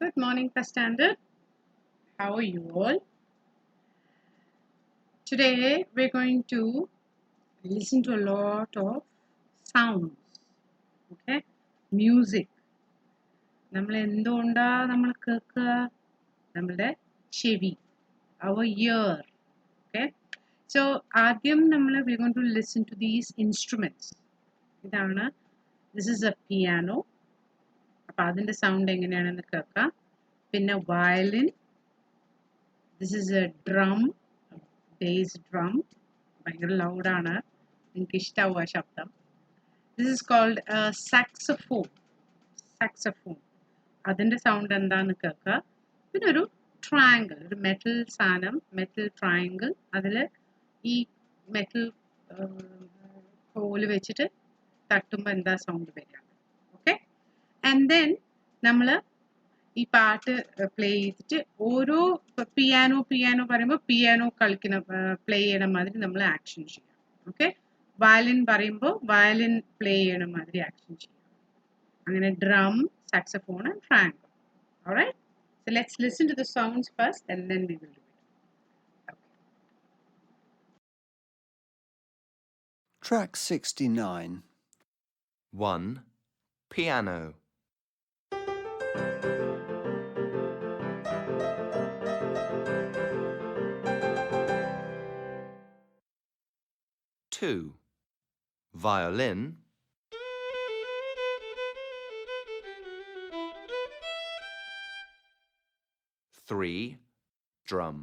Good morning, First Standard. How are you all? Today we're going to listen to a lot of sounds. Okay? Music. നമ്മൾ എന്തുകൊണ്ടാ നമ്മൾ കേൾക്കുക? നമ്മളുടെ ചെവി. Our ear. Okay? So ആദ്യം we're going to listen to these instruments. ഇതാണ്. This is a piano. അപ്പോൾ അതിന്റെ സൗണ്ട് എങ്ങനെയാണെന്ന് കേൾക്കാം. പിന്നെ violin. This is a drum. Bass drum. ഭയങ്കര ലൗഡാണ്. നിങ്ങൾക്ക് ഇഷ്ടാവും ആ ശബ്ദം. This is called a saxophone. Saxophone. അതിന്റെ സൗണ്ട് എന്താന്ന് കേൾക്കുക. പിന്നെ ഒരു ട്രയാങ്കിൾ, ഒരു മെറ്റൽ സാധനം, മെറ്റൽ ട്രയാങ്കിൾ. അതിൽ ഈ മെറ്റൽ ഹോല് വെച്ചിട്ട് തട്ടുമ്പോൾ എന്താ സൗണ്ട് വരിക. ഓക്കെ. ആൻഡ് ദെൻ നമ്മൾ ഈ പാട്ട് പ്ലേ ചെയ്തിട്ട് ഓരോ പിയാനോ പറയുമ്പോൾ പിയാനോ കളിക്കുന്ന പ്ലേ ചെയ്യണ മാതിരി നമ്മൾ ആക്ഷൻ ചെയ്യാം. ഓക്കെ. വയലിൻ പറയുമ്പോൾ വയലിൻ പ്ലേ ചെയ്യണ മാതിരി ആക്ഷൻ ചെയ്യാം. അങ്ങനെ drum, saxophone and triangle. All right. So let's listen to the sounds first and then we will do it. Okay. Track 69. 1. Piano. 2. Violin. 3. Drum.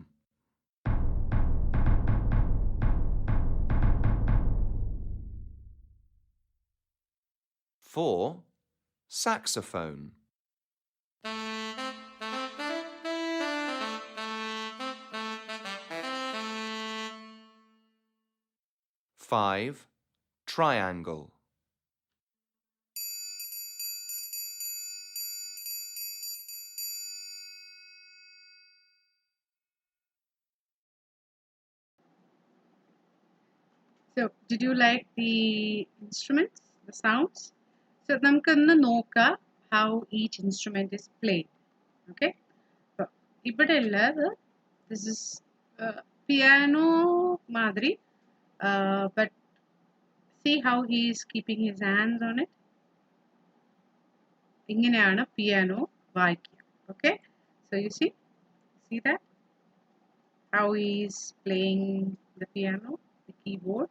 4. Saxophone. 5. Triangle. 'So did you like the instruments, the sounds? So നമുക്കൊന്ന് നോക്കാം how each instrument is played. Okay. ഇവിടെ ഉള്ളത് this is piano മാതിരി, but see how he is keeping his hands on it. ഇങ്ങനെയാണ് piano വായിക്കുക. Okay. So you see that how he is playing the piano, the keyboard.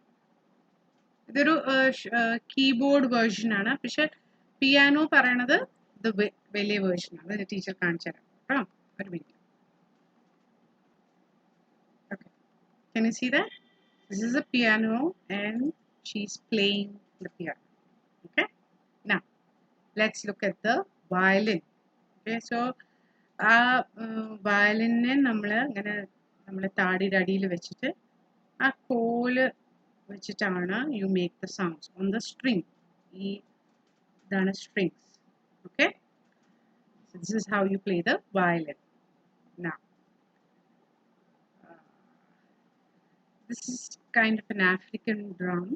ഇതൊരു keyboard version ആണ്. പക്ഷെ piano പറയണത് ഇത് വലിയ വേർഷൻ ആണ്. ടീച്ചർ കാണിച്ചു തരാം കേട്ടോ. ഒരു minute. Okay. Can you see that? This is a piano and she's playing the piano. Okay. Now let's look at the violin. Okay. So ആ വയലിനെ നമ്മൾ താടിയുടെ അടിയിൽ വെച്ചിട്ട് ആ കോല് വെച്ചിട്ടാണ് you make the sounds on the string. ഇതാണ് strings. Okay. So this is how you play the violin. Now this is kind of an African drum,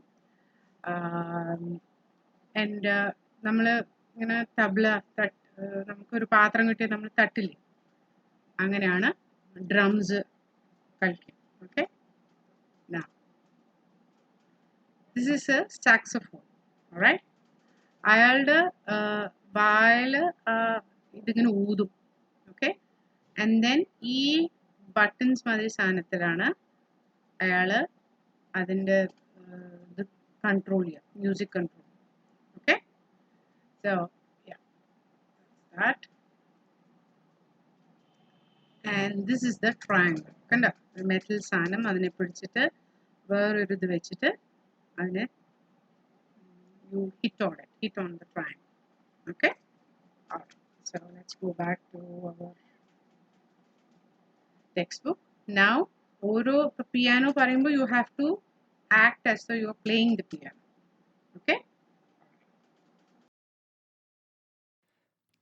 and നമ്മൾ ഇങ്ങനെ തബ്ല നമുക്കൊരു പാത്രം കിട്ടിയാൽ നമ്മൾ തട്ടില്ലേ, അങ്ങനെയാണ് ഡ്രംസ് കളിക്കുക. Okay. Now this is a saxophone. All right. അയാളുടെ വായല് ഇതിങ്ങനെ ഊതും. ഓക്കെ. ആൻഡ് ദെൻ ഈ ബട്ടൺസ് മാതിരി സാധനത്തിലാണ് അയാള് അതിൻ്റെ ഇത് കൺട്രോൾ ചെയ്യുക, music control. Okay. So that, and this is the triangle. കണ്ടോ, മെറ്റൽ സാധനം അതിനെ പിടിച്ചിട്ട് വേറൊരു ഇത് വെച്ചിട്ട് അതിനെ you hit on the triangle. Okay. All right. So let's go back to our textbook. Now ഓരോ piano പറയുമ്പോൾ you have to act as though you are playing the piano. Okay.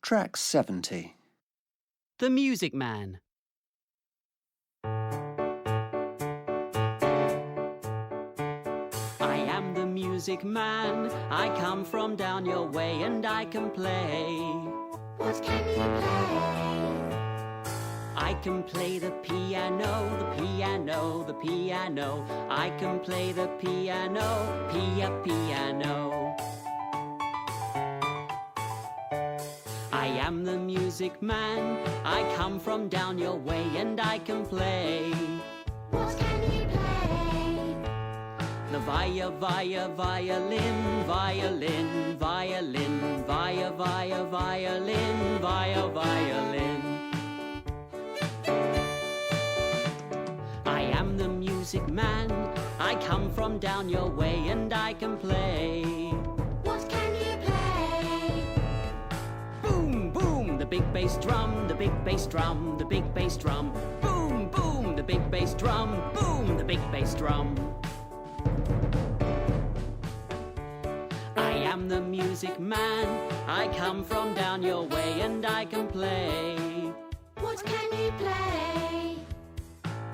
Track 70. The Music Man. I am the music man. I come from down your way and I can play. What can you play? I can play the piano, the piano, the piano. I can play the piano, piano. I am the music man. I come from down your way and I can play. What can you play? The violin, violin, violin, violin, violin. I am the music man. I come from down your way and I can play. What can you play? Boom, boom, the big bass drum, the big bass drum, the big bass drum. Boom, boom, the big bass drum, boom, the big bass drum. I am the music man. I come from down your way and I can play. What can you play?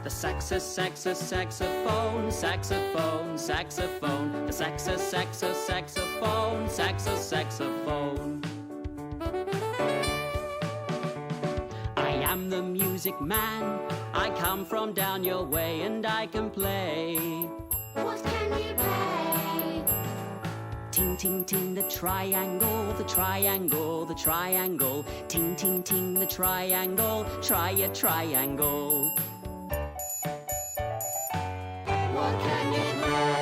The saxophone, saxophone, saxophone. The saxophone, saxophone. I am the music man. I come from down your way and I can play. What can you play? Ting, ting, ting, the triangle, the triangle, the triangle. Ting, ting, ting, the triangle, try a triangle. What can you play?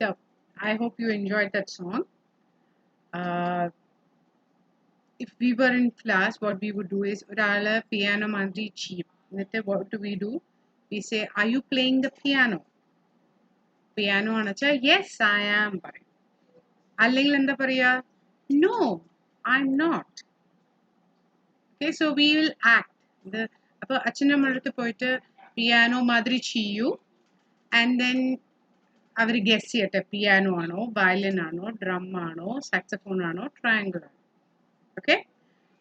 So, I hope you enjoyed that song. If we were in class, what we would do is, ഒരാള് piano മാതിരി ചെയ്യും. എന്നിട്ട് what do? We say, are you playing the piano? Piano ആണെന്ന് വെച്ചാൽ yes, I am പറയും. അല്ലെങ്കിൽ എന്താ പറയാ? No, I'm not. Okay, so we will act. അപ്പോൾ അച്ഛൻ്റെ അമ്മയുടെ അടുത്ത് പോയിട്ട് പിയാനോ മാതിരി ചെയ്യൂ, and then അവർ ഗസ് ചെയ്യട്ടെ പിയാനോ ആണോ, വയലിൻ ആണോ, ഡ്രം ആണോ, സാക്സഫോൺ ആണോ, ട്രയാങ്കിൾ ആണോ. Okay,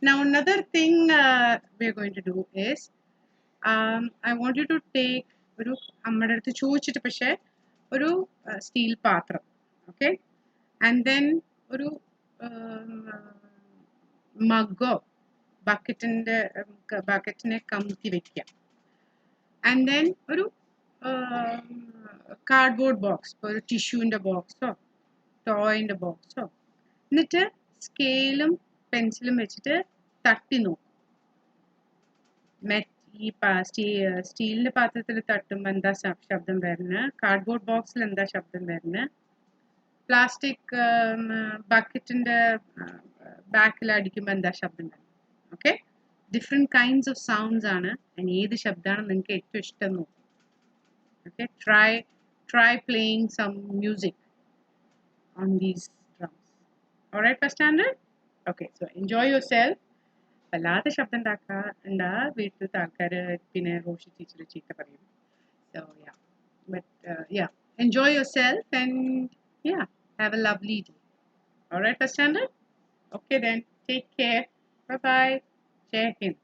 now another thing we're going to do is I want you to take ഒരു അമ്മയുടെ അടുത്ത് ചോദിച്ചിട്ട് പക്ഷേ ഒരു സ്റ്റീൽ പാത്രം, ഓക്കെ, ആൻഡ് ദെൻ ഒരു മഗ്ഗോ ബക്കറ്റിനെ കമുത്തി വെക്കുക, ആൻഡ് ദെൻ ഒരു കാർഡ്ബോർഡ് ബോക്സ്, ഒരു ടിഷ്യൂവിൻ്റെ ബോക്സോ ടോയിൻ്റെ ബോക്സോ, എന്നിട്ട് സ്കെയിലും പെൻസിലും വെച്ചിട്ട് തട്ടി നോക്കും. ഈ സ്റ്റീലിൻ്റെ പാത്രത്തിൽ തട്ടുമ്പോൾ എന്താ ശബ്ദം വരുന്നത്, കാർഡ്ബോർഡ് ബോക്സിൽ എന്താ ശബ്ദം വരുന്നത്, പ്ലാസ്റ്റിക് ബക്കറ്റിൻ്റെ ബാക്കിൽ അടിക്കുമ്പോൾ എന്താ ശബ്ദം വരുന്നത്. Okay, different kinds of sounds ആണ്, അതിന് ഏത് ശബ്ദമാണ് നിങ്ങൾക്ക് ഏറ്റവും ഇഷ്ടം നോക്കും. Okay, try playing some music on these drums. All right, first standard? Okay, so enjoy yourself. വല്ലാതെ ശബ്ദം ഉണ്ടാ വീട്ടിലത്തെ ആൾക്കാർ പിന്നെ റോഷി ടീച്ചർ ചീത്ത പറയും. So yeah, but yeah, enjoy yourself and yeah, have a lovely day. All right, first standard? Okay then, take care. Bye bye. Jai Hind.